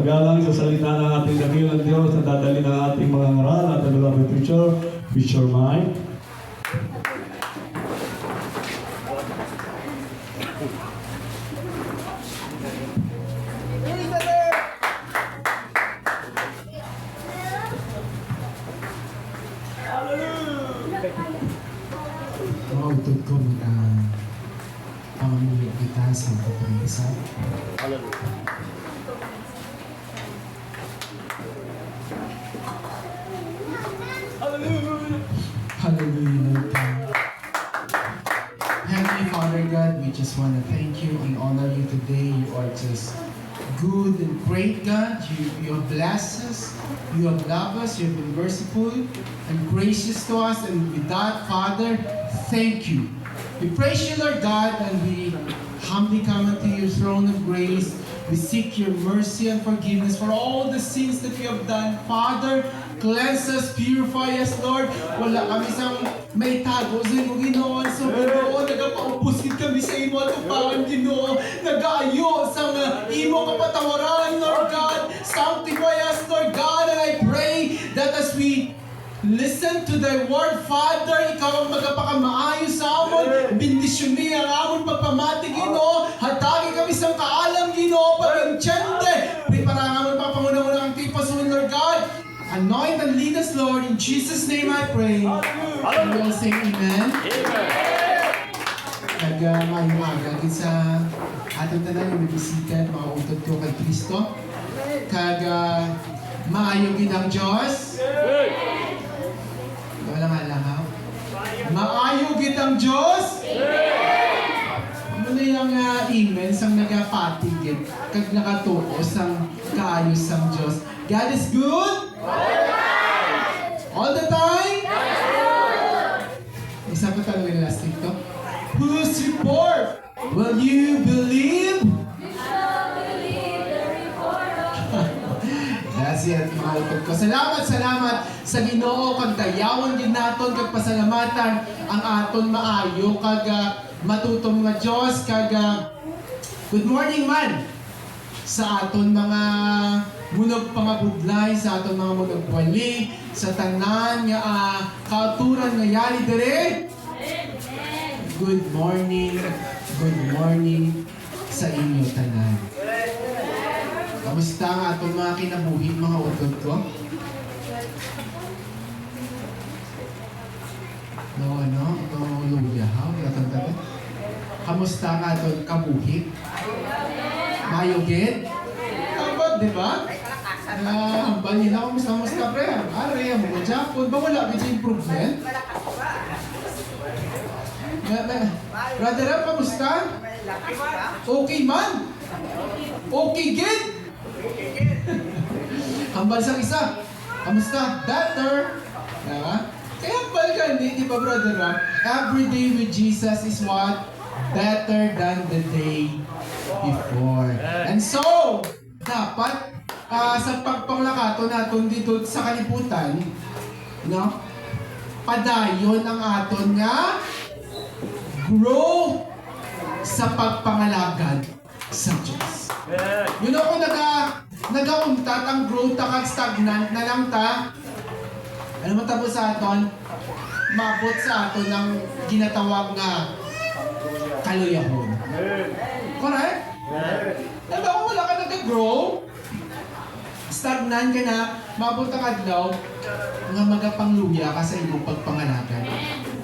paggalang sa salita ng ating dakilang Diyos na dadali ng ating mga ngaral at ang beloved preacher, Preacher Mike. Mautod ko ang pamamuli kita sa pagpapisa. Hallelujah, Lord God. Heavenly Father God, we just want to thank you and honor you today. You are just good and great God. You have blessed us. You have loved us. You have been merciful and gracious to us. And with that, Father, thank you. We praise you, Lord God, and we humbly come unto your throne of grace. We seek your mercy and forgiveness for all the sins that we have done. Father, cleanse us, purify us, Lord. Wala kami sang may tago sa imo, Ginoo. So, Ginoo, nagapaupusin kami sa imo at upahan, Ginoo. Nag-aayo sa imo kapatawaran, Lord God. Sanctify us, Lord God. And I pray that as we listen to thy word, Father, ikaw ang magpakamaayo sa amon. Bendisyon mi ang amon pagpamati, Ginoo. Hatagi kami sa kaalam, Ginoo, pag-enchante. Prepara ang amon papangunang-unang tipasun, Lord God. Anoint and lead us, Lord. In Jesus' name I pray. And we all say amen. Nag-mayumaga sa atong tanan yung bibisikan, mga utod ko kay Kristo. Maayo gid ang Diyos. Wala nga lang, ha? Maayo gid ang Diyos. Ano na yung imens ang nagapatigid kag nakatuos ang kaayos ang Diyos. God is good. All the time? Isa pa talaga yung last to. Whose report will you believe? You shall believe the report of That's it, imautod ko. Salamat sa Ginoo kag dayawan gid naton kag pasalamatan ang aton maayo kag matutom nga Dios kag good morning man sa aton mga munog pangabudlay, sa aton mga munog wali, sa tanan nga kauturan nga yari dire. Good morning sa inyo tanan. Kamusta ang atong mga kinabuhi, mga utod ko? Itong luya, ha? Atong tabi. Kamusta ang atong kabuhi? Mayugid? Abot, di ba? Hambal nila, kamusta pre? Are, mga Japon, ba wala ka improvement? Brother, kamusta? Okay man? Okay, gid? Hambal sa isa. Kamusta? Better. Diba? Kaya hambal ka, di ba, brother Ram? Every day with Jesus is what? Better than the day before. And so, dapat sa pagpanglakato natin dito sa kalibutan, no? Padayon ang aton nga grow sa pagpangalagad sa Diyos. You know, kung nagauntat ang growth kag stagnant na lang ta, ano matapos sa aton? Mabot sa aton ng ginatawag na kaluyahon. Correct? Diba kung wala ka nag-grow, stagnant ka na, mabot ang adlaw, nga magapangluya ka sa iyong pagpangalagan.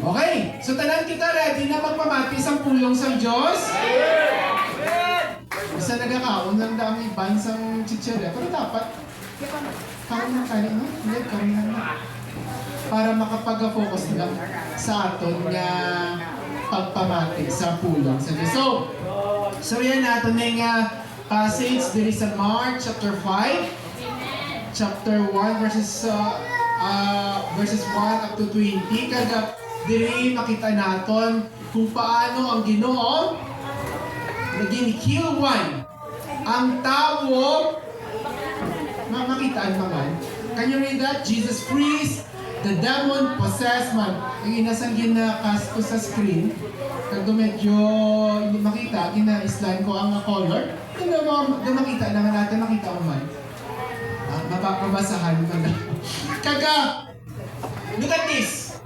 Okay, so tanan kita ready na magpamati sa pulong sa Diyos? Isa nagkakaon lang dami bansang chichirya. Pero dapat, karon na tayo, no? Hindi, karon na. Para makapag-focus lang sa aton nga pagpamati sa pulong sa Diyos. So yan natin ng passage. There is a Mark chapter 5. Chapter 1 verses 1 up to 20. Kada diri makita naton kung paano ang Ginoo naging heal one. Ang tao makitaan naman. Can you read that? Jesus frees the demon possessed man. Ang inasang ginakas ko sa screen. Kag medyo hindi makita, gina-slide ko ang color. Kung makita naman natin, makita mo man. mabasahan ko na. Kaga, look at this.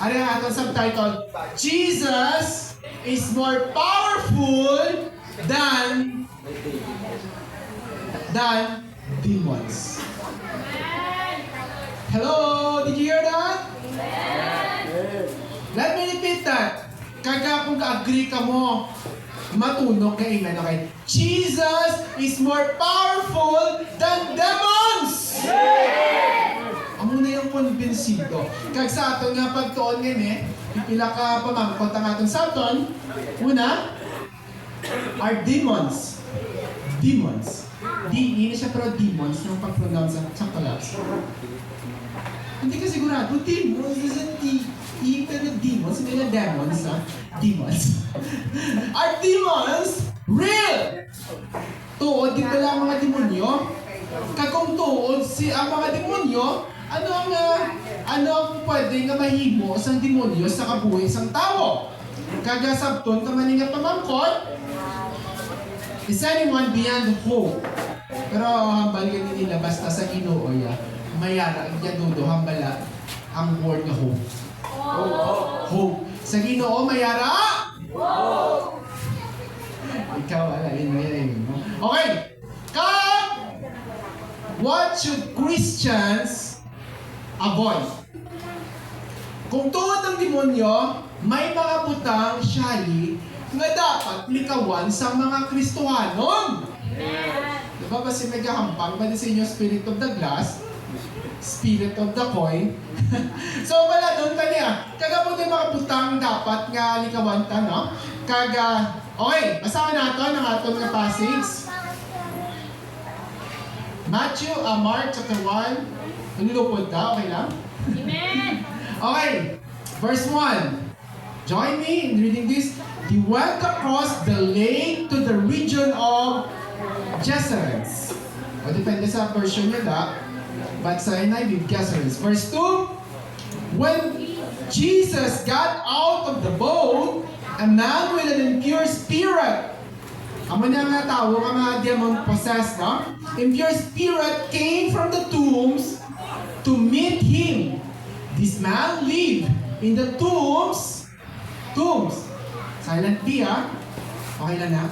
Ano yung atong subtitle? Jesus is more powerful than demons. Hello? Did you hear that? Let me repeat that. Kaga kung ka-agree ka mo, matunog ka, amen, okay? Jesus is more powerful than demons! Amo na yung konbensido. Kag sa aton nga pagtuon ngayon pipila ka pamangkot ang aton sa aton. Una, are demons. Demons. Hindi na siya pero demons nung pag-pronounce sa collapse. Hindi ka sigurado, demons isn't pero demons, hindi na demons, ha? Demons. Are demons real? Tuod, di pala ang mga demonyo? Kagong tuod, ang mga demonyo, ano ang pwede nga mahimo sa demonyo sa kabuhay isang tao? Kagasabton ka man nga pamangkot, is anyone beyond hope? Pero hambal ka nila basta sa Ginoo ya, mayara, iya dudo, hambala ang word nga hope. Hope. Sa Ginoo mayara? Ikaw, alain mo yan. Okay. What should Christians avoid? Kung tuwad ng demonyo, may mga butang syali nga dapat likawan sa mga Kristohanon. Diba ba si Megahampang ba sa inyo Spirit of the Glass? Spirit of the Coin? So wala doon tanya. Kaga po din mga butang dapat nga likawan ta, no? Kaga, okay, basahan natin ang aton nga passage. Mark chapter 1. Nilupod ka, okay lang? Amen. Okay, verse 1. Join me in reading this. He went across the lake to the region of Gennesaret. O depende sa version nila. But sa NIV, Gennesaret. Verse 2. When Jesus got out of the boat, a man with an impure spirit. Amo niya nga tao, mga demon-possessed, no? Impure spirit came from the tombs to meet him. This man lived in the tombs. Silent B, ha? Okay lang na?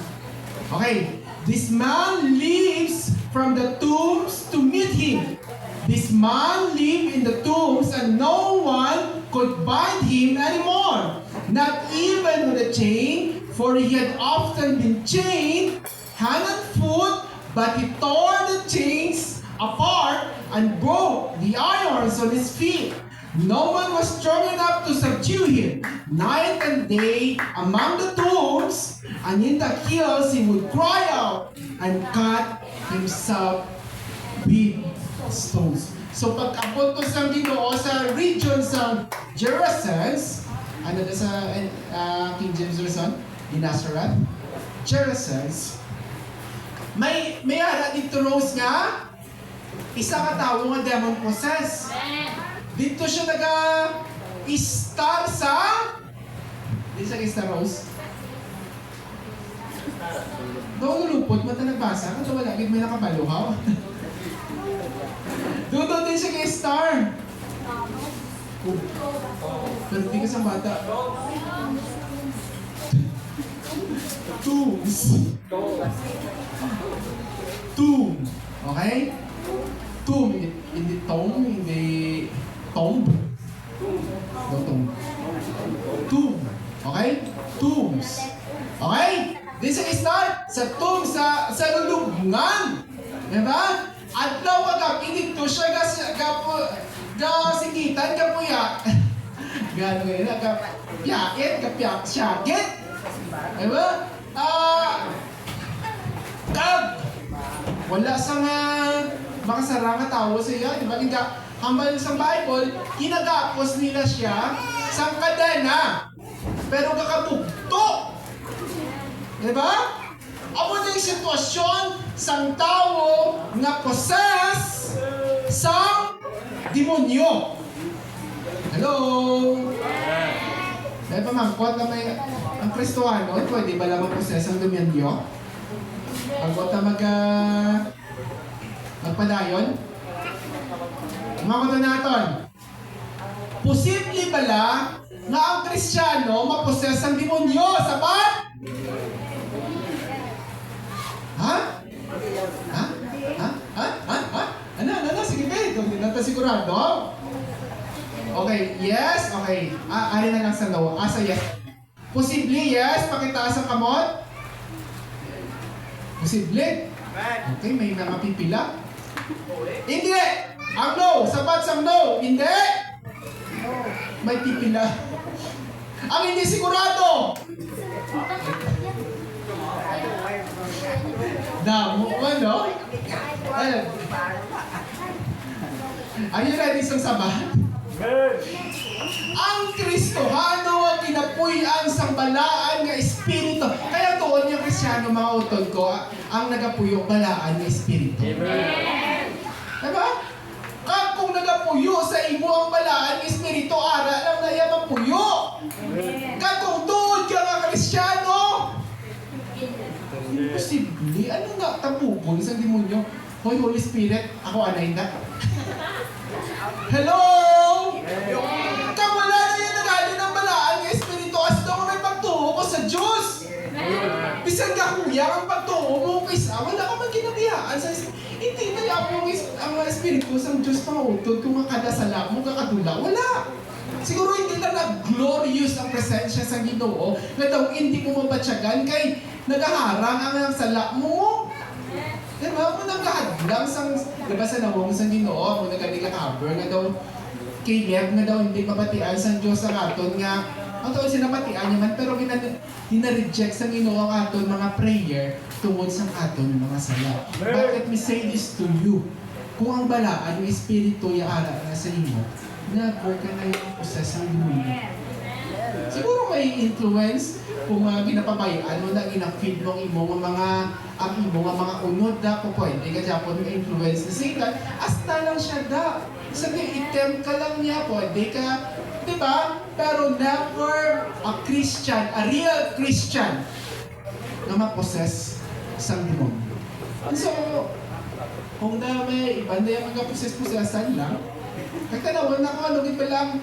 Okay. This man lives from the tombs to meet him. This man lived in the tombs and no one could bind him anymore. Not even with a chain, for he had often been chained, hand and foot, but he tore the chains apart and broke the irons on his feet. No one was strong enough to subdue him. Night and day among the tombs and in the hills he would cry out and cut himself with stones. So pag-abot ko sa Ginoo sa region sa Gerasenes, ano na sa King James Version? Di Nazareth? Gerasenes. May ara dito Rose nga, isa ka tao nga demon possess. Dito siya nag-star sa... Di sa star Rose? Doon lupot, mata nagbasa. Ito wala, may nakabaluhaw. Doon din siya kay star. Pero di ka sa bata. Tombs. Tomb. Okay? Tomb. Hindi tomb, hindi tomb. No, tomb. Tomb. Okay? Tombs. Okay? Di sa star, sa tomb, sa lulubngan. Diba? At daw kagapin dito siya gasigitan kapuya. Gano'n yun, kapyakit, syakit. Diba? Wala sa nga makasara nga tao sa iya. Diba? Hambal sa Bible, kinagapos nila siya sa kadena. Pero kakabugto. Diba? Amo na yung sitwasyon sang tao nga possess sa demonyo. Hello? Dahil pamangkot na may ang Kristohano, pwede ba lamang possess ang demonyo? Pagkot na Magpadayon? Mga naton. Posible bala nga ang Kristiyano maposes ang demonyo? Sapat? Ha? Ha? Ha? Ha? Ha? Ha? Ano? Sige, Ben. Kung hindi natin sigurado. Okay, yes. Okay. Ari na lang sa no. Sa yes. Posible, yes. Pakitaas ang kamot. Posible. Okay, may mga pipila. Hindi! Ang no! Sapat sa no! Hindi! May pipila. Ang hindi sigurado! Damo, ano? Ayun. Are you ready sa sabat? Ang Kristohano ang kinapuy-an sang balaan nga espiritu. Kaya doon yung Kristiyano, mga utod ko, ang nagapuyo balaan nga espiritu. Diba? Kung nagapuyo sa imo ang balaan nga espiritu, ara lang na yan mapuyo. Kung doon ka nga Kristiyano, imposible. Ano nga tabubon sa demonyo? Hoy, Holy Spirit, ako anay na. Hello! Wala na yan nagali ng balaan ng Espiritu as daw may pagtuo ko sa Diyos. Bisan ka kuya, ang pagtuo mo kaysa, wala ka man kinabiyaan sa hindi na yan ang Espiritu sa Diyos pangutod kung makadasala mo, kakadula. Wala. Siguro hindi lang na-glorious ang presensya sa Ginoo na daw hindi mo mabatyagan kay nagaharang ang sala mo. Diba? Kung nagkahadlang diba sa nawong sa Ginoo, kung nagkanilang-cover nga daw, kay Lev nga daw hindi mabatian sa Diyos ang aton nga, ang taon sinabatian niya man, pero ginareject sa Ginoo ang aton mga prayer tungod sa aton mga sala. But let me say this to you, kung ang balaan, yung espiritu, yaara na sa inyo, never ka na yung possess ng demonyo. Siguro may influence kung ginapabayaan mo na ina-feed mo ang imo nga mga unod da kung pwede ka dyan po influence ni Satan, asta lang siya da. Sabi, item ka lang niya, pwede ka, di ba? Pero never a Christian, a real Christian, na ma-possess sa demonyo. So, kung na may iba na yung mag-possess-possessan lang, nagtanawin na kung ano, di ba lang,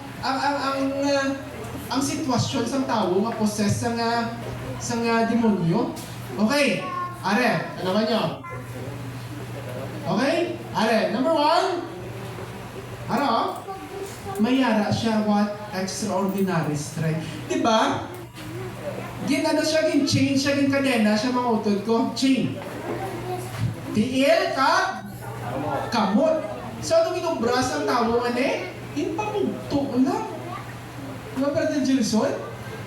ang sitwasyon sa tao ma-possess sa demonyo. Okay, are, alaman nyo. Okay, are, number 1, ano? Mayara siya what extraordinary strength. Diba? Change siya, kadena siya mga utod ko. Chain. Tiil ka, kamot. So, anong inubras ang tao man Impamugto lang. Diba, Brother Gilson?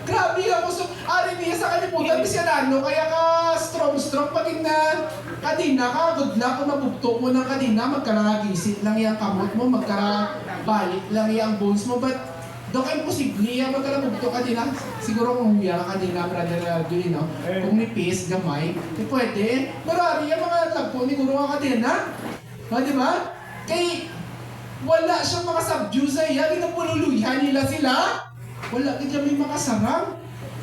Grabe ako. So, ari niya sa kalimutan, misyonano, kaya ka strong paging na kadina ka, good luck kung mabugto mo ng kadina, magkaragisit lang yung kamot mo, magkarabalik lang yung bones mo, but doon kayo posible yan, magkarabugto kadina. Siguro kung huya ka kadina, Brother Gilino, kung nipis, gamay, di pwede. Marami yung mga lagpo ni Guro ka kadina. Di ba? Kay wala siyang mga subdue sa iya, ginapululuyan nila sila. Wala kita may makasarang.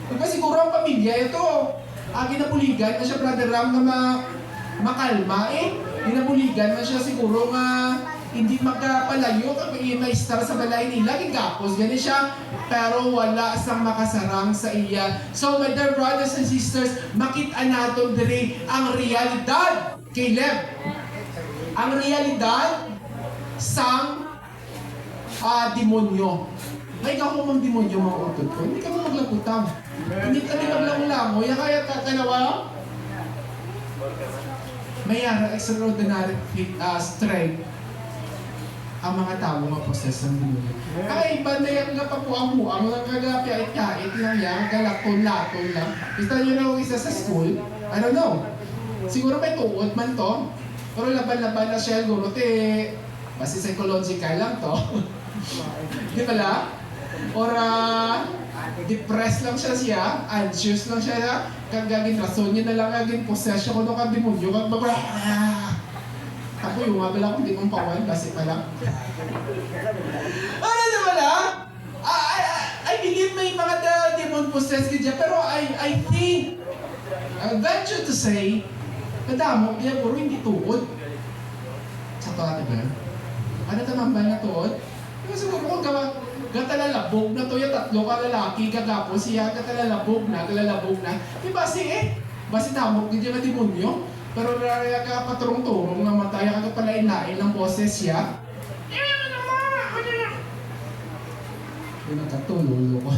Diba siguro ang pamilya ito, ginapuligan na siya, Brother Ram, na makalma Ginapuligan na siya siguro nga hindi magkapalayo kapag ma-star sa balay nila, gigapos, gani siya. Pero wala sang makasarang sa iya. So my dear brothers and sisters, makita natin diri ang realidad kay Lev. Ang realidad sang demonyo. Ay, ikaw kung mang demonyo mga utod ko, hindi ka mo maglaputang. Hindi ka maglangulango, kaya kanawa. Mayara extraordinary strength ang mga tao ma-possess ng demonyo. Kaya iba na yung napapuang-puang, mga kagapyait-kait lang yan, galakon-lakon lang. Basta nyo na isa sa school, I don't know. Siguro may tuot man to, pero laban-laban na siya, guro, basta psychological lang to. Di pala? Or depressed lang siya, anxious lang siya, kagagin rason niya na lang agin possession ko nung demonyo, ako yung nga pala kung di kong pawan, kasi pala. Ano na pala? I believe may mga demon possessed ka pero I think, I venture to say, kadamo, kaya puro hindi tuod. Sakto natin ba? Ano tamambal na tuod? Yung siguro kung gatalalabog na to yung tatlo ka lalaki, kagapo siya, gatalalabog na. Di ba basi namok din yung demonyo? Pero raya ka paturong-turong na mataya ka palain-lain ng boses siya. Yung nagkatulolo ko.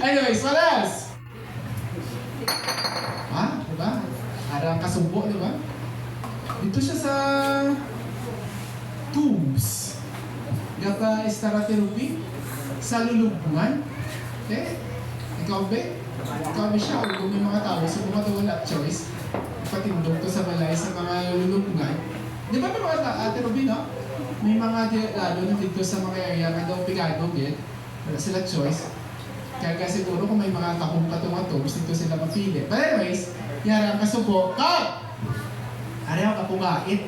Anyways, what else? Diba? Arang kasubo, diba? Dito siya sa tombs. Gata estaraterupi sa lulubungan. Ikaw ba? Ikaw ba siya? Kung may mga tao, so kung wala choice, patindog to sa balay sa mga lulubungan. Di ba may mga aterupi, no? May mga lalo na dito sa mga area na daw pigado, wala sila choice. Kaya siguro kung may mga takong patong-atong, dito sila mapili. But anyways, yara ang kasubo, cut! Araw ka pumait.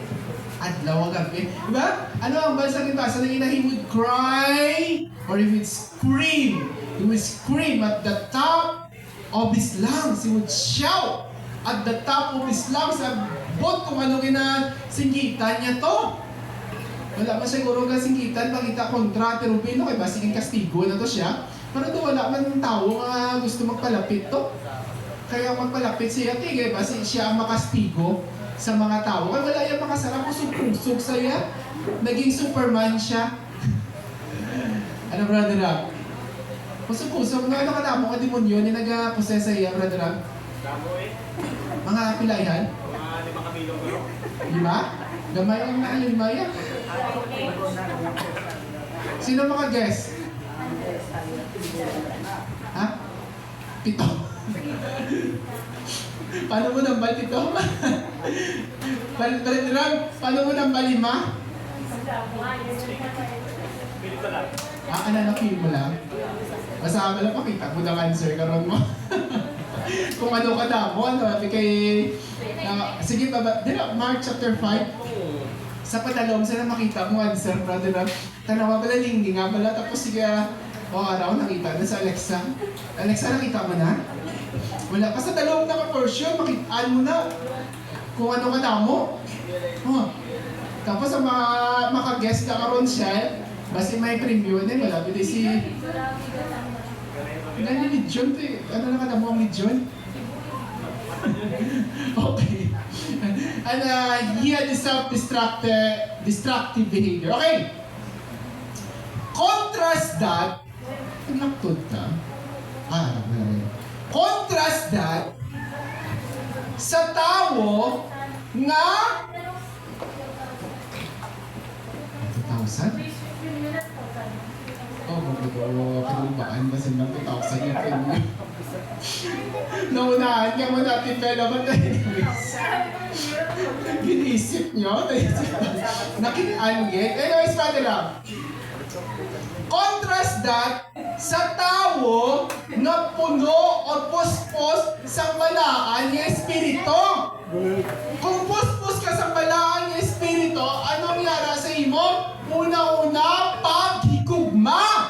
Adlaw ang gabi. Diba? Ano ang bansang ibasa na he would cry or he would scream. He would scream at the top of his lungs. He would shout at the top of his lungs. Abot kung ano singitan niya to. Wala man siguro ka singitan, makita kontra terupino kay basiging kastigo na to siya. Pero doon wala man ng tao nga gusto magpalapit to. Kaya magpalapit siya, tigay basi siya ang makastigo sa mga tao. Kaya wala yung makasarap, pusog-pusog sa'ya. Naging Superman siya. Ano, Brother Rob? Pusog-pusog. Ano ka na mo, demonyo ni nag-possess sa'ya, Brother Rob? Mga pilayan? Mga 5 kilo ko. 5? Gamay ang lima yan. Sino maka-guess? Ha? 7. Paano mo nambal 7? Brother Rob, paano mo nambal 5? Pilito lang. Ananapin mo lang. Basta ka lang pakita mo na cancer karon mo. Kung ano ka na mo, kay... sige, dito, Mark chapter 5. Sa padalom, sana makita mo answer, Brother Rob. Tanawa pala linggi nga pala, tapos sige, araw nakita na sa Alexa. Alexa, nakita mo na? Wala pa sa dalawang naka-portion, makitaan mo na kung ano ka na mo. Tapos ang mga maka-guest na karon siya, basta may premium din, wala pwede si... Ganyan ni John, ano na ka na mo ang ni John? Okay. And he had this self-destructive behavior. Okay. Contrast that. Naktod ka. Contrast that sa tao nga 2,000? Oh, pinubaan ba silang 2,000 yung premium? Naunahan ka mo natin, pero ba ginisip nyo? Nakitaan-get? Anyways, Father Rob, contrast that sa tao na puno o puspos sa balaan ng Espiritu. Kung puspos ka sa balaan ng Espiritu, anong yara sa imo? Una-una, paghigugma.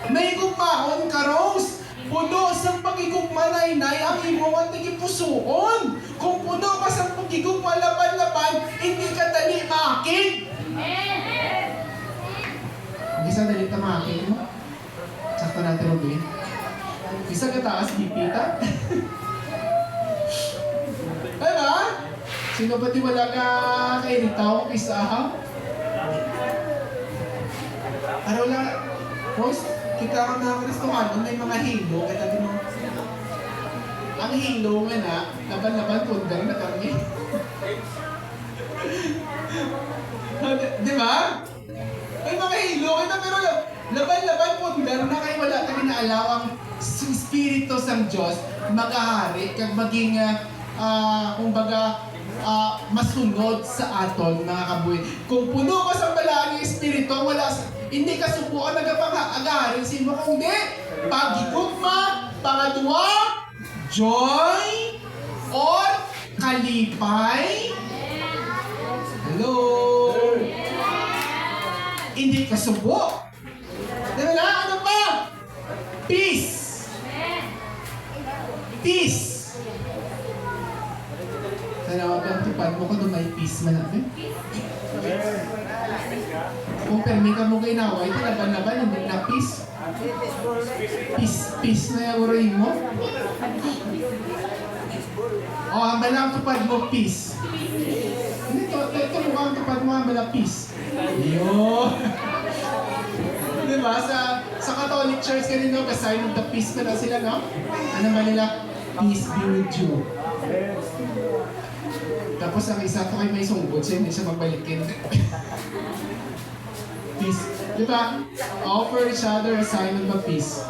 May gugmaon ka, Rose. Puno sa pagigugma na inay ang imo ang tigipusoon. Kung puno ka sa pagigugma laban-laban, hindi ka dali makit. Isa dali ta makit mo. Sakto natin, Robin. Isa ka taas, bipita. Diba? Sino ba di wala ka kainitaw, isahaw? Araw lang, Rose, kita ka na Kristohanon, may mga hilo, kaya natin mo. Ang hilo nga na, laban-laban pundar na kami. Di ba? May mga hilo, kaya pero laban-laban pundar na kayo wala tayo naalaw ang Espiritu sang Diyos magahari kag maging kumbaga masunod sa aton mga kabuhi. Kung puno ka sa balaan ng Espiritu, hindi ka subukan nagapang-agarin sino kundi pagigugma, pangatwa, joy, or kalipay. Hello? Hindi ka subo. Diba na? Ano pa? Peace. Peace. Sana wag kang tupad mo ko doon may peace man natin. Kung permi ka mo kayo naway, laban-laban, hindi na peace. Peace na yung uray mo. O, hamba lang tupad mo, peace. Hindi, ito mukhang tupad mo, hamba lang, peace. Yun. Diba? Sa Catholic Church kanino, sign of the peace pa lang sila, no? Ano ba nila? Peace be with you. Tapos ang isa ko kay may sunggod, so hindi siya magbalikin. Peace. Diba? Offer each other a sign of the peace.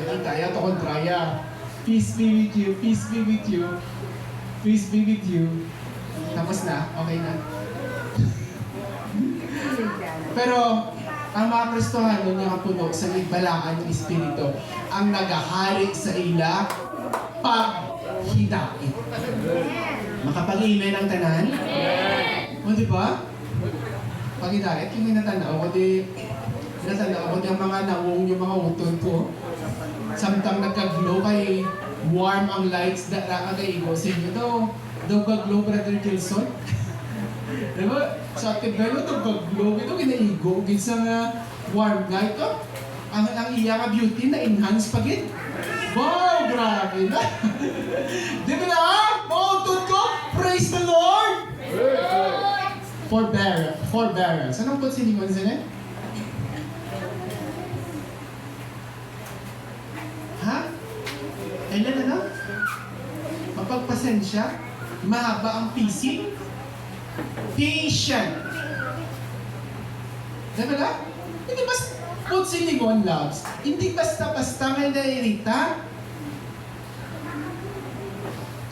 Nakita, yato kontraya. Peace be with you, peace be with you, peace be with you. Tapos na, okay na. Pero, ang mga Kristohano nga puno sa ibalaan ng Espiritu, ang nagahari sa ila, paghidait. Makapag-amen ang tanan? O, di ba? Paghidait, yung minatanaw ko, minatanaw ko yung mga nawong yung mga utod ko. Samtang nagka-glow kay warm ang lights na nakagaigo sa inyo daw gag-glow, Brother Gilson. Diba? Sa ating belo, daw gag-glow, ito kinaigo, ginsa nga warm light ko. Ang iya nga beauty na enhance pa gid. Wow, grabe na. Di ba na? Mautod ko, praise the Lord! Forbearance. Anong po siningon sila? Ha? Kailan ano? Mapagpasensya? Mahaba ang pising? Patient. Diba na? Hindi basta, put silingon loves, hindi basta-basta may nairita.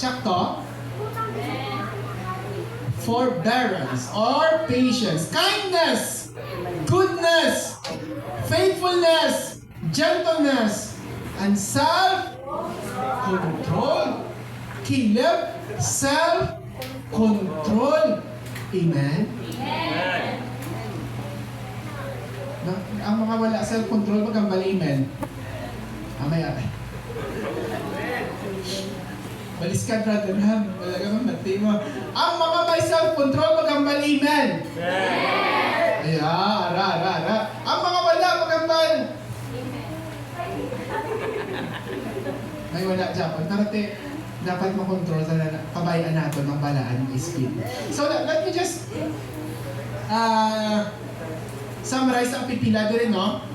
Check to? Forbearance or patience. Kindness, goodness, faithfulness, gentleness, and self-control. Caleb, self-control. Amen? Ang mga wala self-control, magambal amen. Amaya. Balis ka, brother Ham. Wala ka man, mati mo. Ang mga may self-control, magambal amen. Ay, ara. Ang mga wala, magambal. May wala, Japon. Karate, dapat makontrol sa kabayan natin ng balaan ng Espiritu. So, let me just summarize ang pipila din, no?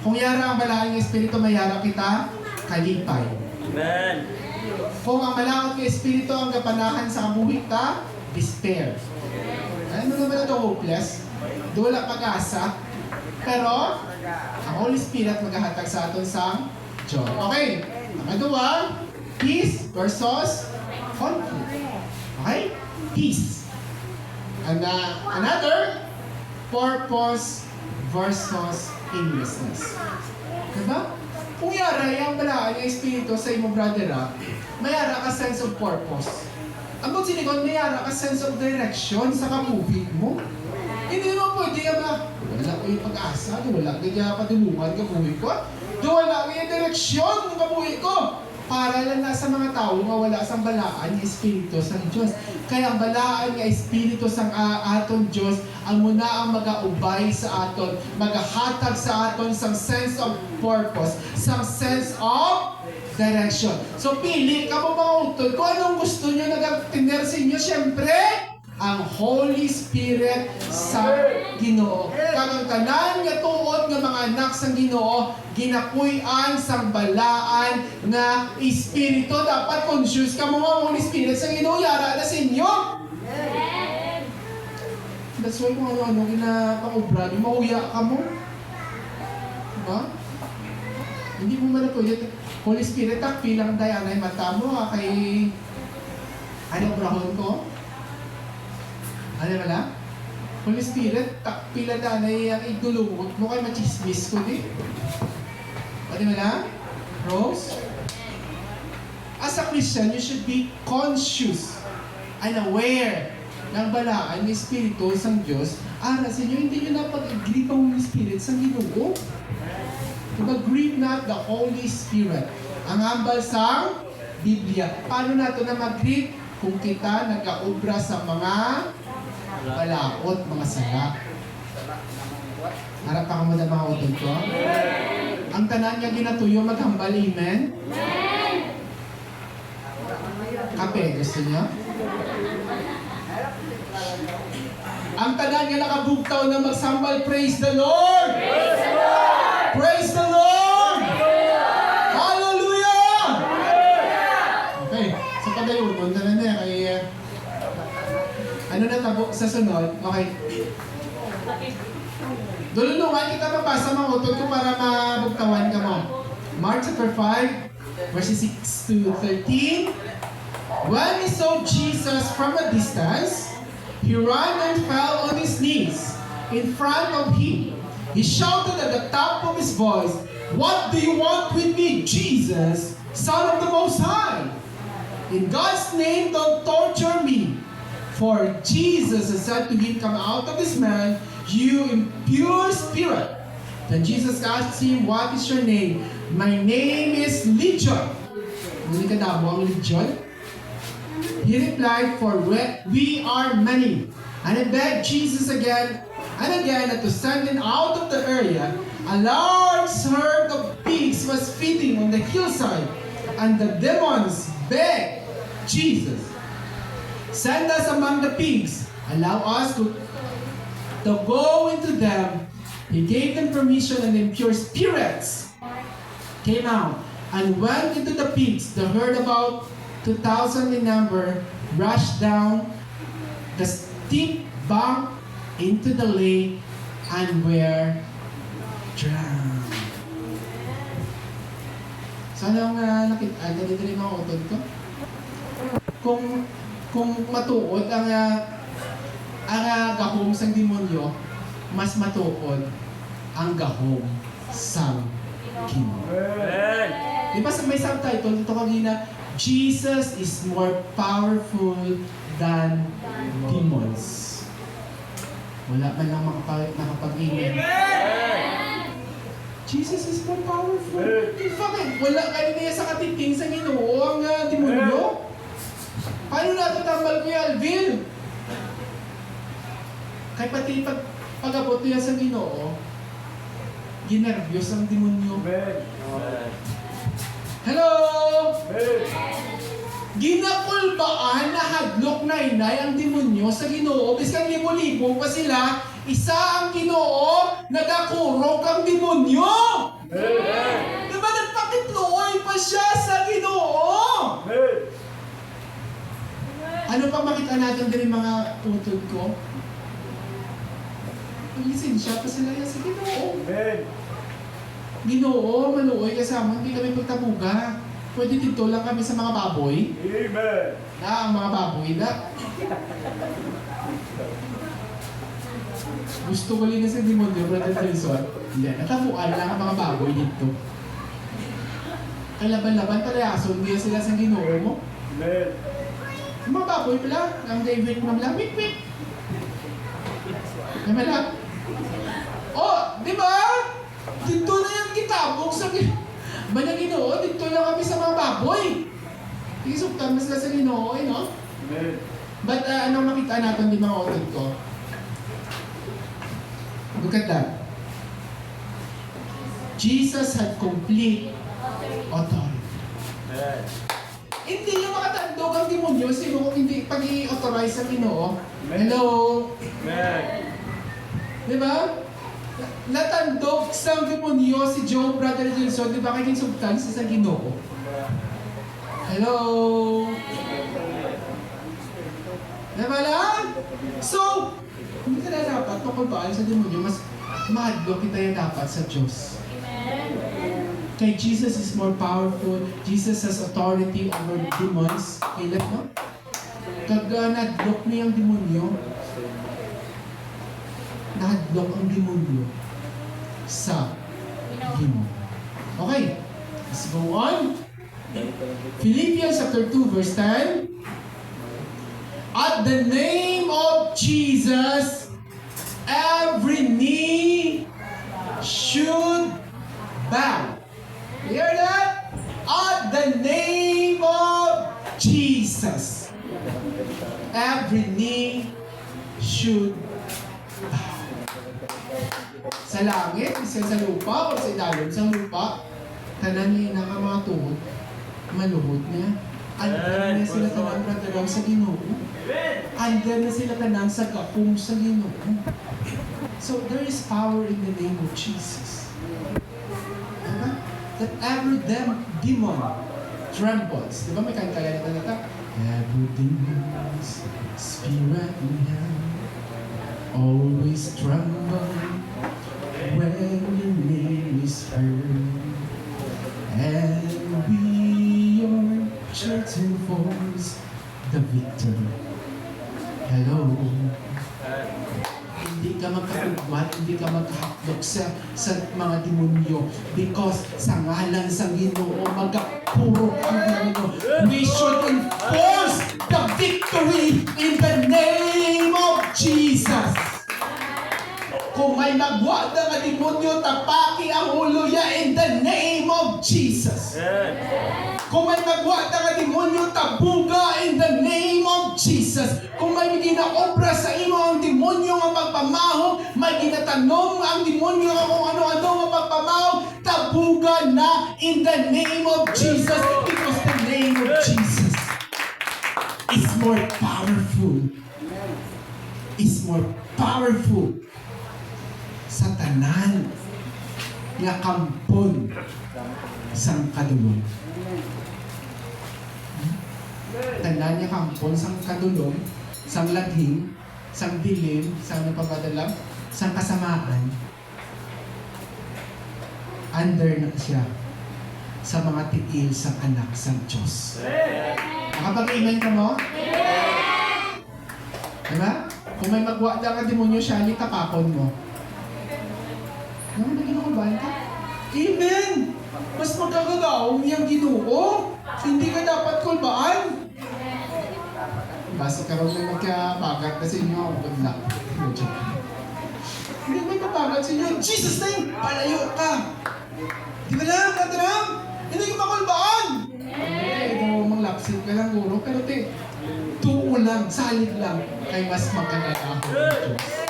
Kung yara ang balaan ng Espiritu, mayara kita, kalipay. Amen. Kung ang malaot ng Espiritu ang kapanahan sa kabuhig ta, despair. Ano naman ito, hopeless? Wala pag-asa. Pero, ang Holy Spirit maghahatag sa aton sa joy. Okay, nakagawa, peace versus conflict. Okay? Peace. And another, purpose versus aimlessness. Diba? Kung yara, yung balaan yung Espiritu sa imo brother, mayara ka sense of purpose. Ang kung sinikon, mayara ka sense of direction sa kabuhig mo. Hindi mo pwede wala ko yung pag-asa, wala ko yung padulungan kabuhig ko, wala ko yung direksyon ng kabuhig ko. Para lang na sa mga tao nga wala sang balaan ng Espiritu sa Diyos. Kaya ang balaan ng Espiritu sa aton Diyos ang muna ang mag-aubay sa aton, maghahatag sa aton sang sense of purpose, sang sense of direction. So pili ka mo mga utod kung anong gusto nyo nag-tiner sa inyo. Siyempre, ang Holy Spirit sa Ginoo. Kagang tanan nga tuod nga mga anak sa Ginoo, ginapuy-an sang balaan nga Espiritu. Dapat conscious ka mo nga Holy Spirit sa Ginoo, yara na sa inyo. That's why kung ano-ano ginapakubra, mauya ka mo. Diba? Hindi mo man na pwede. Holy Spirit, takpilang Diana yung mata mo kay ano brahon ko? Ano wala? Holy Spirit, takpila na yung idulungot mo kay machismis ko di. Ano wala? Rose? As a Christian, you should be conscious and aware ng balaan ng Espiritu sa Diyos. Ara sa inyo, hindi nyo napag-agree ang Holy Spirit sa Ginoo. Diba, grieve not the Holy Spirit. Ang hambal sa Biblia. Paano nato na mag-grieve? kung kita nag-aubra sa mga balaot, mga sala. Harap pa ka mo na mga utod ko. Ang tanan niya ginatuyo maghambal, amen? Kape, gusto niyo? Ang tanan niya nakabugtaw na magsambal, praise the Lord! Praise the Lord! Hallelujah! Okay, sa padayon, punta na niya kay... ano na tabo sa sunod? Okay. Dulunungan kita mabasa mga utod ko para mabugtawan ka mo. Mark chapter 5, verses 6 to 13. When he saw Jesus from a distance, he ran and fell on his knees in front of him. He shouted at the top of his voice, "What do you want with me, Jesus, Son of the Most High? In God's name, don't torture me." For Jesus said to him, "Come out of this man, you impure spirit." Then Jesus asked him, "What is your name?" "My name is Legion." Hindi ka dabo ang Legion? He replied, "For we are many." And he begged Jesus again and again to send him out of the area. A large herd of pigs was feeding on the hillside, and the demons begged Jesus, "Send us among the pigs. Allow us to go into them." He gave them permission, and the impure spirits came out and went into the pigs. The herd, about 2,000 in number, rushed down the steep bank into the lake and were drowned. Sana nakita dito rin mga utod ko. Kung matuod ang gahom sang demonyo, mas matuod ang gahom sang Ginoo. Di ba may subtitle dito kanina, Jesus is more powerful than demons. Wala man lang nakapag-ingin. Jesus is more powerful. Bakit? Wala kayo niya sa katiting sa Ginoo ang demonyo? Paano natin tambal Kuya Alvin? Kaya pati pag-abot niya sa Ginoo, ginervyos ang demonyo. Hello! Ginakulbaan na hadlok na inay ang demonyo sa Ginoo. Biskang libo-libo pa sila, isa ang Ginoo, nagakurog ang demonyo! Diba nagpakitloy pa siya sa Ginoo? Ano pa makita natin din mga utod ko? Lisensya pa sila yan sa Ginoo. Ginoo, maluoy kasama, hindi kami magtabuga. Pwede dito lang kami sa mga baboy. Amen. Ang mga baboy na. Gusto ko rin sa demonyo, Brother Telson. Hindi, natabuan lang ang mga baboy dito. Kalaban-laban palayason, hindi sila sa Ginoo mo. Amen. Yung mga baboy pala, ang David mo lang, wik-wik. Naman lang. Oh, di ba? Dito na yung kitabong sa Banyang Ginoo, dito lang kami sa mga baboy. Iisuptan mas sa Ginoo, no? Amen. But anong makita natin di mga otod ko? Look at that. Jesus had complete authority. Amen. Hindi yung makatandog ang demonyo, sino kung hindi pag i-authorize ang Ginoo. Hello? Amen. Di ba? Natandog sa demonyo si Job, Brother Gilson, di ba kaging substance sa Ginoo? Hello? Diba lang? So, hindi ka na dapat makulbaan sa demonyo, mas mahadlo kita yung dapat sa Diyos. Kay Jesus is more powerful. Jesus has authority over demons. Kailan mo? Kag nadlock niya ang demonyo, nadlock ang demonyo sa Ginoo. Okay, let's go on. Philippians chapter 2 verse 10. At the name of Jesus, every knee should bow. You hear that? At the name of Jesus. sa langit, isa sa lupa, o sa idalon sa lupa, tanan niya na mga tuhod, maluhod niya. Andar na sila tanang radarang sa Ginoo. Andar na sila tanang sa gapong sa Ginoo. So there is power in the name of Jesus. Diba? That every demon trembles. Diba may kanta yan na nata? Every demon's spirit in hell always tremble when your name is heard. And we are certain force the victory. Hello. Hindi ka magkakugmat, hindi ka magkahakdok sa mga demonyo because sa ngalan sa Ginoo magkapuro ang Ginoo. We should enforce the victory in the name of Jesus. Kung may magwa na nga demonyo, tapaki ang ulo niya in the name of Jesus. Kung may magwa na nga demonyo, tabuga in the name of Jesus. Kung may ginaobra sa imo ang demonyo nga pagpamahong, may ginatanom ang demonyo nga kung ano-ano nga pagpamahong, tabuga na in the name of Jesus. Because the name of Jesus is more powerful. Is more powerful sa tanan nga kampon sang kadulong. Tanan nga kampon sang kadulong, sang laghing, sang dilim, sang nagpapadalam, sang kasamaan. Under na siya sa mga tiil sang anak sang Diyos. Nakapag-amen ka mo? Diba? Kung may magwa na ka demonyo siya, tapakon mo. Naman naging kulbahan ka? Amen! Mas magkagagawang niyang Ginoo. Hindi ka dapat kulbaan. Basta ka rin na magkabagat na sa inyo. Good luck. Hindi may kabagat sa inyo. In Jesus' name, palayo ka. Di ba lang, Kadram? Hindi ka makulbaan. Ito, manglapsin ka lang, guro. Pero tuo lang, salit lang. Kay mas magkagagawang Diyos.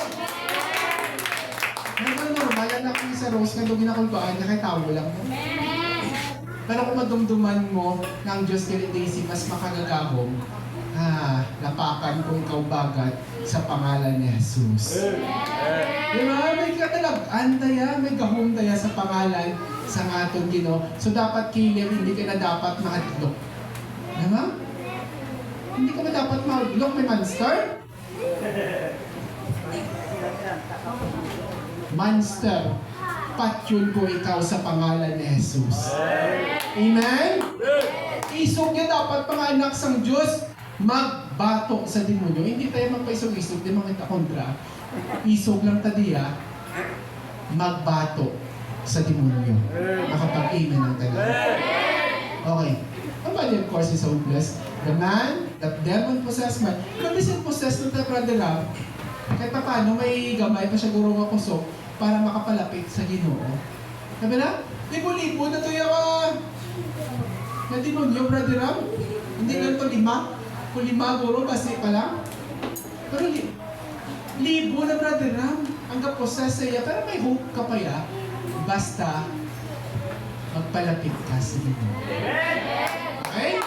Normal na ako sa Rose nga doon ginakulbaan niya kay tawo lang mo. Pero kung madumduman mo na ang Diyos kay Daisy mas makagagahom, napakan kung ikaw bagat sa pangalan ni Jesus. Diba? May katalagaan taya, may gahom taya sa pangalan sa aton Ginoo. So dapat kilir, hindi ka na dapat mahadlok. Diba? Hindi ka na dapat mahadlok, may monster. Monster, patyon ko ikaw sa pangalan ni Jesus. Amen? Isog niya dapat mga anak sang Diyos, magbato sa demonyo. Hindi tayo magpaisog-isog, di makita kontra. Isog lang tadiya, magbato sa demonyo. Makapag-amen ang talaga. Okay. Ang body of course is hopeless. The man, that demon-possessed man, kung possessed na tayo, brother Ram, kahit pa paano may gamay pa siya guro nga kusok para makapalapit sa Ginoo. Sabi na, libo-libo na ito yung na demonyo, brother Ram. Hindi lang ito 5. Kung 5 guro, basi pa lang. Pero libo na, brother Ram. Ang kaposes sa iya. Pero may hope ka pa ya. Basta magpalapit ka sa Ginoo. Okay?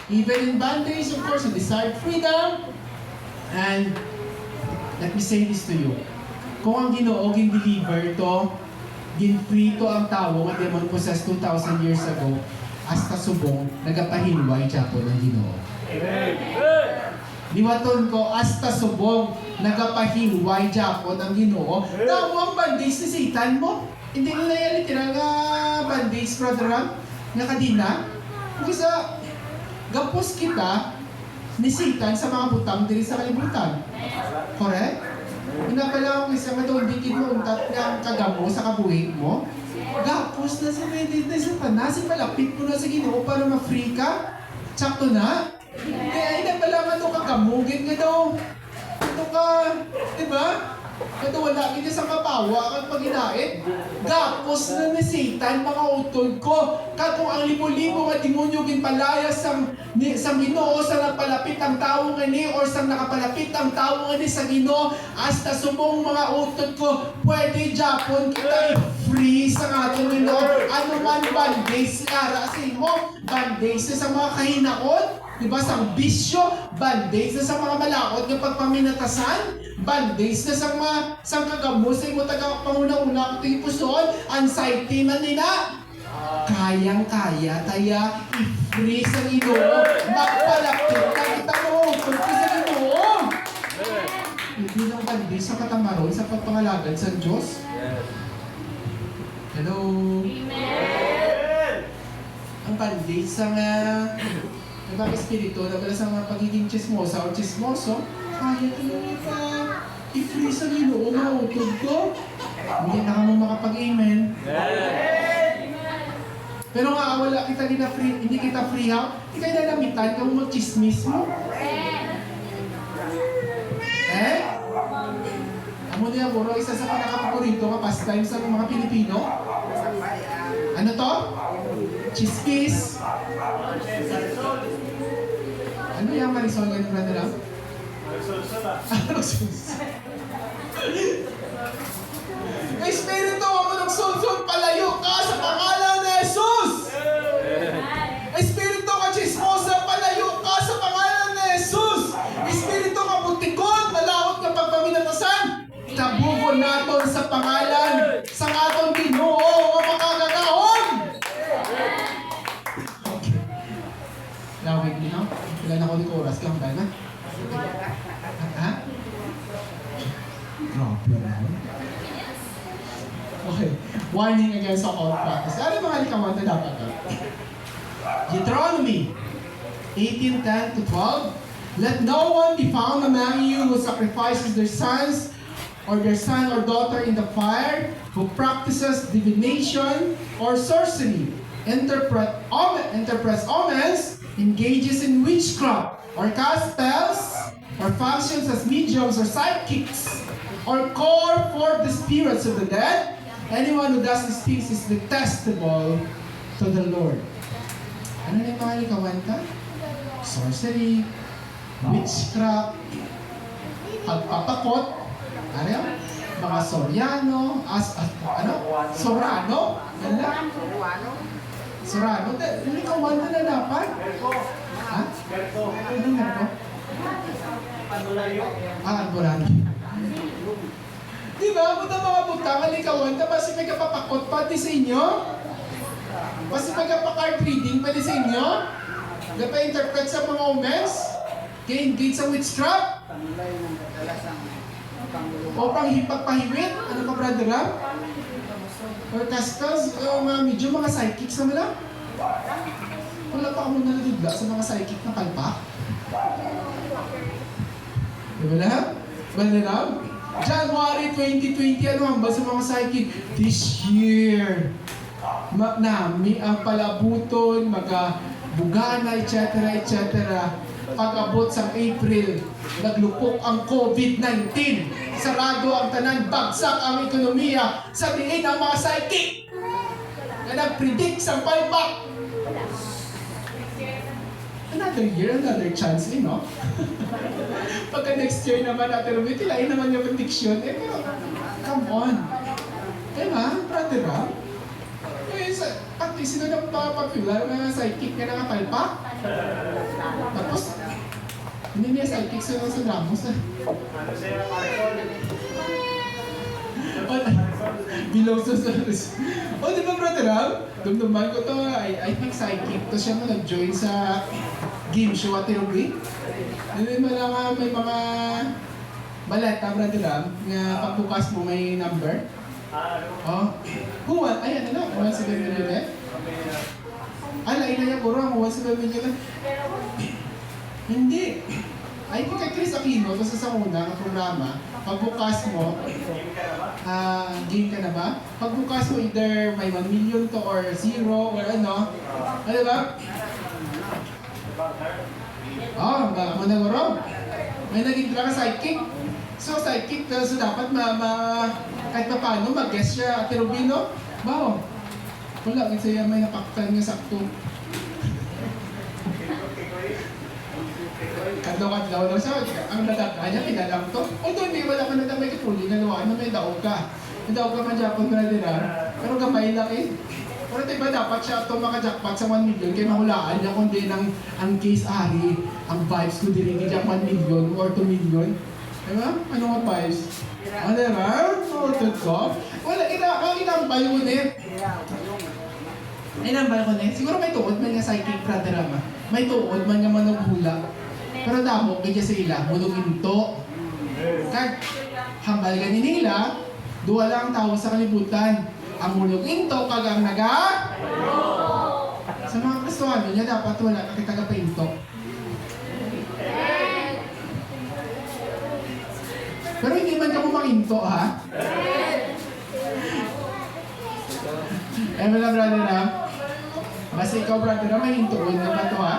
Even in bondage, of course, you desired freedom. And let me say this to you. Kung ang Ginoo gin-deliver to, gin-free to ang tao nga demon-possessed 2,000 years ago, hasta subong, nagapahilway Japo ng Ginoo. Liwaton ko, hasta subong, nagapahilway Japo ng Ginoo. Tao ang bandage ni Satan mo. Hindi mo na yan literal nga bandage, brother Ram, nga kadina. Kung sa gapos kita, ni Satan sa mga butang diri sa kalibutan. Correct? Pinapala ko isa nga doon, dikit mo untat nga ang kagamo sa kabuhig mo. Gapos na sa medit na sa panasi, malapit mo na sa Ginoo para ma-free ka. Sakto na. Kaya ay pala nga ito kagamugin nga daw. Ito ka, di ba? Ito wala kita sa kapal. tawa kag paginaid. Gapos na ni Satan mga utod ko. Katong ang libo-libo nga demonyo ginpalayas sang Ginoo sa nagpalapit ang tawo ngani or sang nakapalapit ang tawo ngani sa Ginoo hasta subong mga utod ko pwede Japon kita i-free sa atong Ginoo. Ano man bandage ara sa imo, bandage sa mga kahinaot, diba sang bisyo, bandage na sa mga malakot nga pagpaminatasan, bandage na sa kagamos sa imo taga panguna-una kung puson, anxiety man nila. Kayang-kaya taya i-free sa Ginoo. Magpalapit na kita mo kung sa Ginoo. Hindi lang bandage sa katamaron sa pagpangalagad sa Diyos. Hello? Ang bandage sa nga ibang espiritu na pala sa mga pagiging chismosa o chismoso, kaya talaga i-free sa Ginoo mga utod ko. Hindi na ka mo makapag-amen. Pero nga, wala kita free, hindi kita free ha? Hindi kayo nalamitan kung mag-chismis mo. Amo niya, buro, isa sa pinakapaborito ka pastime sa mga Pilipino. Ano to? Chismis. Ano yung Marisol ganun na nila? Espiritu mo ng sulsul, palayo ka sa pangalan ni Jesus! Espiritu ka chismosa, palayo ka sa pangalan ni Jesus! Espiritu ka butikon, malawot ka pagpaminatasan, tabugon naton sa pangalan sa atong Ginoo o makagagahon! Okay. Lawig niyo, ilan ako ni Koras lang tayo na? Ha? Grabe naman. Okay. Warning against occult practice. Ano mga likawan na dapat ka? Deuteronomy 18:10 to 12. Let no one be found among you who sacrifices their sons or their son or daughter in the fire, who practices divination or sorcery, interprets omens, engages in witchcraft, or casts spells, or functions as mediums or psychics, or call forth the spirits of the dead. Anyone who does these things is detestable to the Lord. Ano na yung mga likawan ka? Sorcery, witchcraft, pagpapakot, ano yun? Mga Soriano, Sorano? Ano? Sorano? Likawan na dapat? Ha? Ano nga po? Alborano. Diba? Buta mga buta, kalikawan ka, basi may kapapakot pati sa inyo? Basi may kapakard reading pati sa inyo? Gapa-interpret sa mga omens? Engage sa witchcraft? O pagpahiwit? Ano ka, brother ha? Or kaskas? O medyo mga psychics naman lang? Wala pa ako nalagigla sa mga psychic na kalpa? Diba na? Brother ha? January 2020, ano ang ba sa mga psychic? This year, nami ang palabuton, magabugana, etc. Pag-abot sa April, naglupok ang COVID-19. Sarado ang tanan, bagsak ang ekonomiya. Sabihin ang mga psychic na nag-predict sa palpak. Another year, another chance, no? Pagka next year naman natin, tilayin naman yung prediction. Pero, come on. Diba, brother ha? At least sino na popular, mga psychic ka nakapalpak? Tapos, hindi niya psychic sa Ramos na. Below sa service. O, di ba, brother ha? Dumduman ko to, I think psychic to siya mo nag-join sa game show at Tirubi. Hindi mo lang may mga baleta, brother ha, nga pagbukas mo may number. Oh, huwan, ayan na, huwan sa ganyan ulit. Ala, inaya ko rin, huwan sa ganyan ulit. Hindi. I think kay Chris Aquino, ito sa una ng programa, pagbukas mo, game ka na ba? Pagbukas mo, either may 1 million to or 0 or ano. Ano ba? Oh, baka mo na guro. May naging ka psychic. So, sidekick, so dapat kahit pa paano, mag-guess siya, Ate Rubino. Bao, wala, kasi may napaktan nga sakto. Kadlaw-kadlaw lang siya, ang nadaka niya, pinalang to. Although hindi, wala ka na damay kapuli, naluwaan na may daog ka. May daog ka man Japon ka na din pero gamay lang eh. Pero diba dapat siya ito maka-jackpot sa 1 million, kaya mahulaan niya kung din ang case ari, ang vibes ko din, hindi 1 million or 2 million. Diba? Ano nga vibes? Ano diba? Mautod ko? Wala, inambay ko ulit. Inambay ko ulit. Siguro may tuod man nga psychic brother ama. May tuod man nga manughula. Pero damo, kaya sa ila, mulunginto. Kag, hambal ganin nila, duwa lang ang tao sa kalibutan. Ang mulunginto, kag ang naga. Sa mga Kristohano niya, dapat wala kakitaga-pinto. Pero hindi man ka pumakinto, ha? Eh, wala, brother, ha? Basta ikaw, brother, ha? May hintuon na ba ito, ha?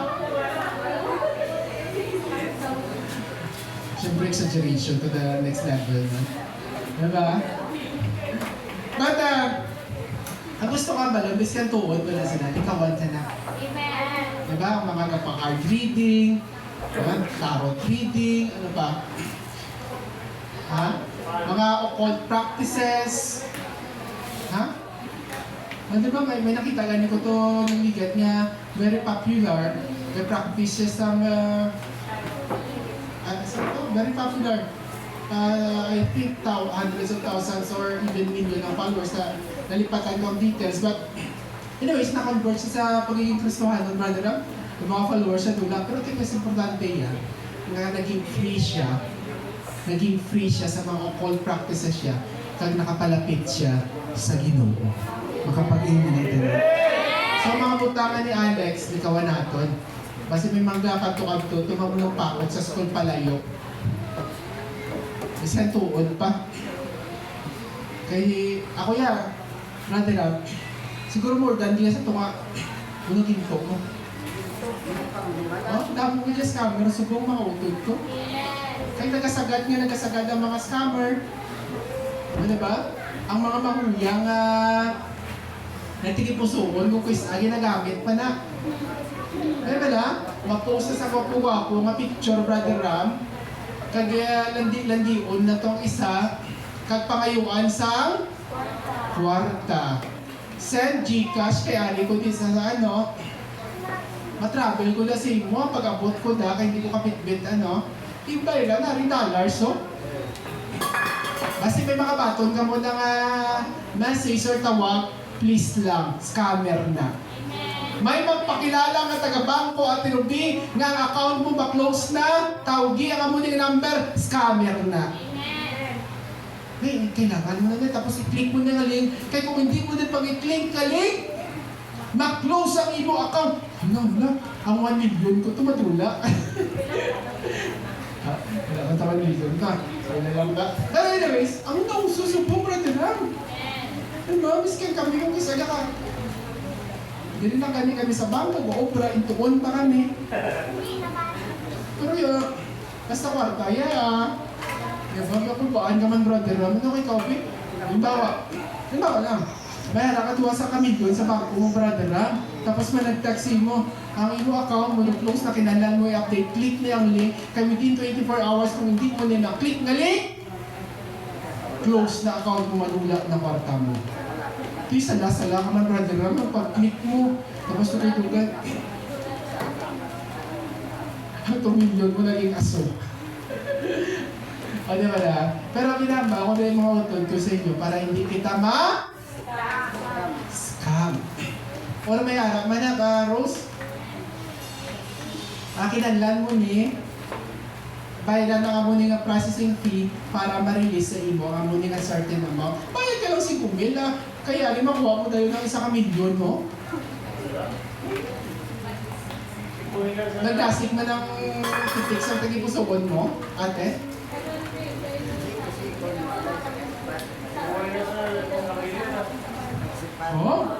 Siyempre, exaggeration to the next level, no? Diba? But, ang gusto ka ba, labis yan tuod, wala sila, ikawan ka na. Amen. Diba? Ang mga kapag-card reading, tarot reading, ano pa? Ha? Mga occult practices. Ha? Di ba, may nakita ganito ko to ng ligat niya, very popular. May practices ng, very popular. I think hundreds of thousands or even million ng followers na nalipatan ko ang details. But anyways, na-convert siya sa pagiging Kristohano, brother. Yung mga followers siya doon. Pero ito yung mas importante yan, na naging free siya. Naging free siya sa mga occult practices siya kag nakapalapit siya sa Ginoo. Makapag-eliminate na. So mga butangan ni Alex, likawan natin. Kasi may mga kadto-kadto, tumabulong pakot sa school palayo. Isang tuod pa. Kaya ako brother, siguro more than diya sa tunga, unugin ko mo. Oh, dami ko dyan scammer, subong mga utod ko. Kaya nagasagad ang mga scammer. Ano ba? Ang mga mahuyang natikipusuon kung kuis ginagamit pa na. Ano ba na? Mag-post na sa gwapo-gwapo, nga picture, brother Ram. Kaya landi-landion na tong isa, kag pangayuan sa kwarta. Send Gcash, kaya ali ko din sa matravel ko na sa imo, pag-abot ko na, kaya hindi ko kapitbit, ibay lang na rin dollars, so. Basta may mga baton ka mo ng message or tawag, please lang, scammer na. May magpakilala nga taga-bangko at tinubi nga ang account mo ba-close na, tawgi ang amuning number, scammer na. Hey, kailangan mo na tapos i-click mo na nga link. Kaya kung hindi mo na pag-i-click ka link, ma-close ang imo account. Ano, ang 1 million ko, tumatula. Wala ka 1 million ka. Wala lang ka. Pero anyways, ang naususubong, brother lang. Diba, miskin kami yung isa ka. Hindi lang kami sa bangko, obra, intuon pa kami. Pero yun, basta kwarta, Diba, kapubaan ka man, brother, ano kay Kobe? Halimbawa lang, bayara ka tuwa sa kami doon sa bangko mo, brother, tapos may nag-taxi mo, ang imo account mo, close na kinalan mo, i-update, click na yung link, kaya within 24 hours, kung hindi mo na click na link, close na account mo, manula na kwarta mo. Ito yung sala ka man, brother, pag-click mo, tapos tuloy-tuloy, ang 2 million mo naging aso. O, di ba na? Pero pinamba ko na yung mga utod ko sa inyo para hindi kita scam. Wala may harap man na, Rose? Kinanlan mo ni, bayaran na mo nga processing fee para ma-release sa imo ang mo nga certain amount. Bayad ka lang 5,000 kaya makuha mo tayo ng 1 milyon, no? Nagdasik man ang titik sa tagipusogon mo, ate? Oh?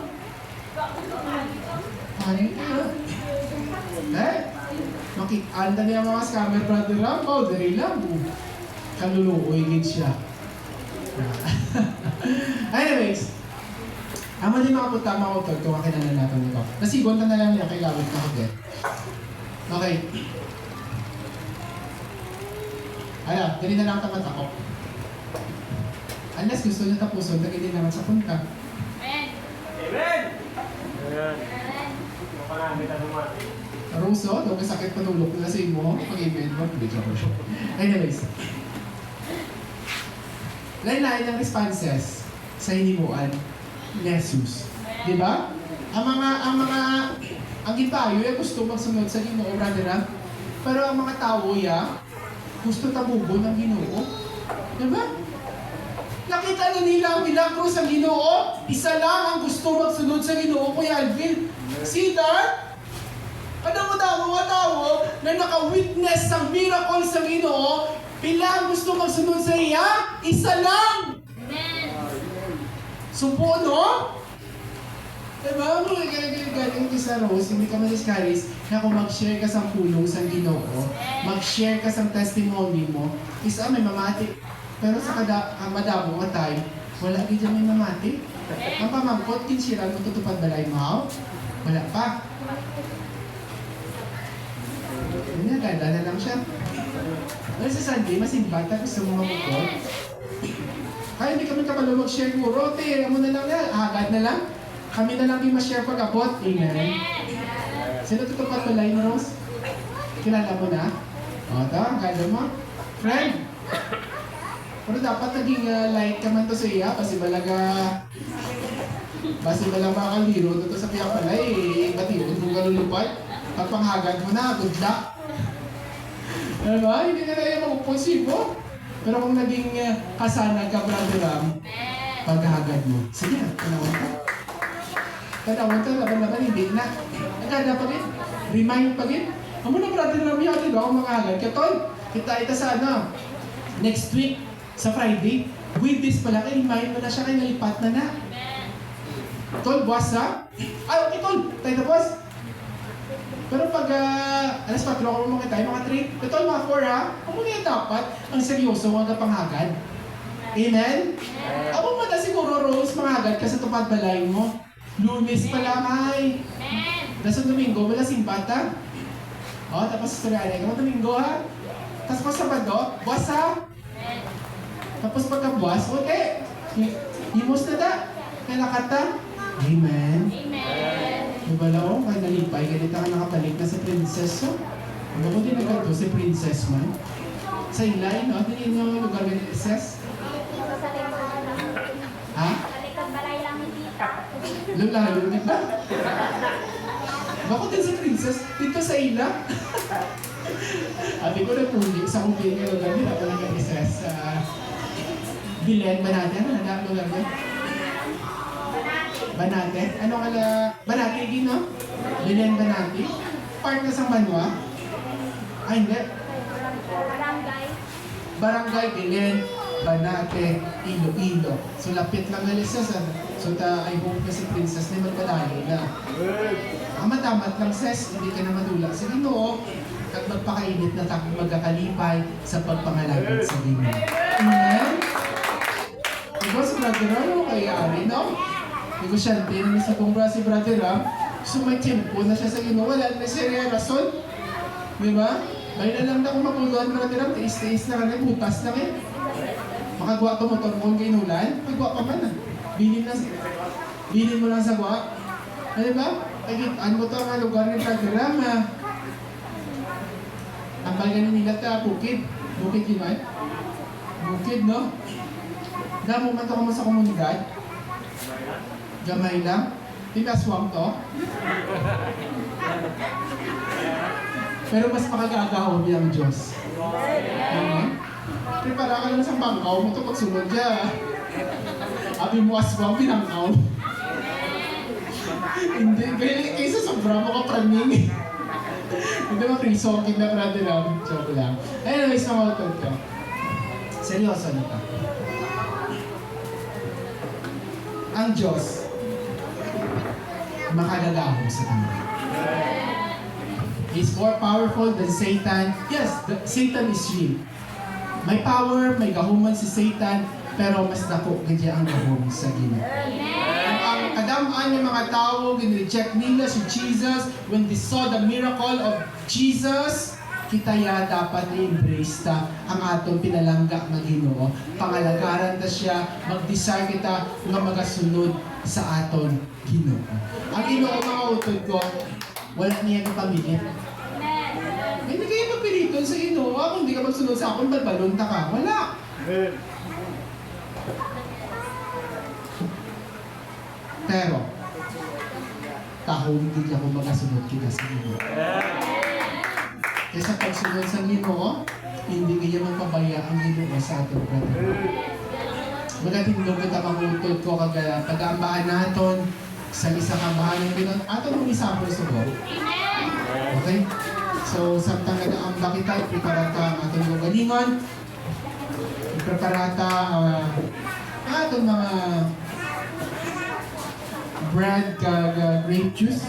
Ano yun? Makikanda niya mga scammer, brother Rambo, dari lang. kaluluoy gid siya. Anyways, amo din mga putama ko to, kung kakilala natin ito. Nasigon ka na lang niya, kay Lawit na ko din. Okay. Alam, dali na lang tamat ako. Unless gusto niyo tapuson, dali din naman sa punta. Amen. Amen. Amen. Amen. Yung karami na naman. Ruso, daw kasakit patulog na sa imo. Pag-amen mo, hindi ko siya. Anyways. Lain-lain ng responses sa hinimuan ni Jesus. Di ba? Ang gipayo ay gusto magsunod sa Ginoo, brother ha? Pero ang mga tao ya, gusto tabugo ng Ginoo. Di ba? Nakita na nila ang milagro sa Ginoo. Isa lang ang gusto magsunod sa Ginoo, Kuya Alvin. See that? Ano mga tao na naka-witness sa miracle sa Ginoo, pila ang gusto magsunod sa iya? Isa lang! Amen. Supo, no? Diba? Kung galing ko sa Rose, hindi ka madiscourage na kung mag-share ka sa pulong sa Ginoo, mag-share ka sa testimony mo, isa may mamati. Pero sa madamo nga tayo, wala din dyan may mamati. Ang pamangkot, kinsiran mo tutupad balay mo? Wala pa. Yan, ganda na lang siya. Well, sa Sunday, masimba, tapos sa mga bukod. Kaya hindi kami kapalo mag-share mo. Rote, mo na lang yan. Agad na lang. Kami na lang yung ma-share pag-abot. Amen. Sino tutupad balay mo, Rose? Kilala mo na? O, ito, ang ganda mo. Friend. Pero dapat naging light ka man to sa iya. Kasi balang makaliro to sa piyak pala eh. Ba't yun? Kung galulupad. Pag panghagad mo na, good luck. Diba? Hindi na lang yung mapuposibo. Pero kung naging kasanag ka, Brother Ram, paghagad mo. Sige na, panahon ka. Panahon ka, laban-laban, hindi na. Nagkada pa rin. Remind pa rin. Amo na, Brother Ram, yan, diba? Kung maghagad ka, Tol. Kita sa ano. Next week, sa Friday. With this pala, remind mo na siya kay nalipat na na. Tol, buwas ha? Ay, okay, Tol. Tayo na, boss. Pero pag alas 4 ako mga tayo, mga 3, ito mga 4 ha, ako na dapat ang seryoso mga panghagad. Amen? Ako mo na siguro, Rose, manghagad ka sa tupad balay mo. Lunes pa lang ay. Nasa Domingo, wala simbata. O, tapos sa Soriana, ikaw Domingo ha. Tapos pag Sabado, buwas ha. Tapos pagka-buwas, okay. Himos na da. Kaya nakata. Amen. Diba lang, kaya nalipay, ganito ka nakapalit na sa princess, so. Ano ko din nagkato si princess man? Sa ilay, no? Din yung lugar ng princess? Dito sa likod. Ha? Sa likod balay lang ni Tita. Lalo, di ba? Bakit din si princess? Dito sa ila? Ate ko na puli, sa kumpin yung lugar nila, ako ng princess. Bilen ba natin? Ano na ang lugar niya? Banate? Ano kala? Banate din, no? Bilen Banate? Part na sa Banwa? Ay, hindi. Barangay. Barangay Bilen, Banate, Iloilo. So, lapit lang na lisas. So, I hope na si Princess na magpalayo na. Matamat lang, Ses. Hindi ka na madula. Sa Ginoo, at magpakainit na tayo magkakalipay sa pagpangalagad sa Ginoo. Amen? Diba si Brother Ram, kaya ari, no? Negosyante na sa kong si Brother Ram, sumatiyempo na siya sa Ginoo. Wala na siya rason. Diba? May na lang na kung maguluhan, Brother Ram, tiis-tiis na ka na, butas lang eh. Makagawa ka motor mo kay Nulan, magwa pa man ah. Bilin mo lang sa gwa. Ano ba? Ano mo to ang lugar ni Brother Ram ah. Ang balgan nila ta, Bukid. Bukid yun ay? Bukid, no? Damo man to ka mo sa komunidad? Gamay lang? Tinaswang to? Pero mas makagagahon niya ang Diyos. Prepara ka lang sa bangkaw mo ito pagsunod niya. Abi mo aswang pinangkaw. Hindi, kaysa sobra mo ka praning. Hindi ba pre-songking na Brother Ram? Joke lang. Anyways, mga utod ko. Seryoso nito. Ang Diyos, makagagaho sa kanya. He's more powerful than Satan. Yes, Satan is real. May power, may gahuman si Satan, pero mas dako gadya ang gahom sa Ginoo. Ang kadamaan ng mga tao, ginreject nila si Jesus when they saw the miracle of Jesus. Kita ya dapat i-embrace ta ang atong pinalangga ng Ginoo. Pangalagaran ta siya, mag-desire kita nga magasunod sa aton Ginoo. Ang Ginoo mga utod ko, wala niya ng pamilya. Hindi kayo magpiliton sa Ginoo. Kung hindi ka magsunod sa akin, balbalon ta ka. Wala. Pero, tahong hindi ako magasunod kita sa Ginoo. Kaya sa pagsunod sa Ginoo, hindi kaya magpabaya ang Ginoo sa ating brother. Magatindog kita mangutod ko kag pag-aambahan naton sa isa kambahan ng Ginoo. Ato mong isapol sa God. Okay? So, samtang nag-aamba kita, ipreparata ang atong galingon. Ipreparata atong mga bread kag grape juice.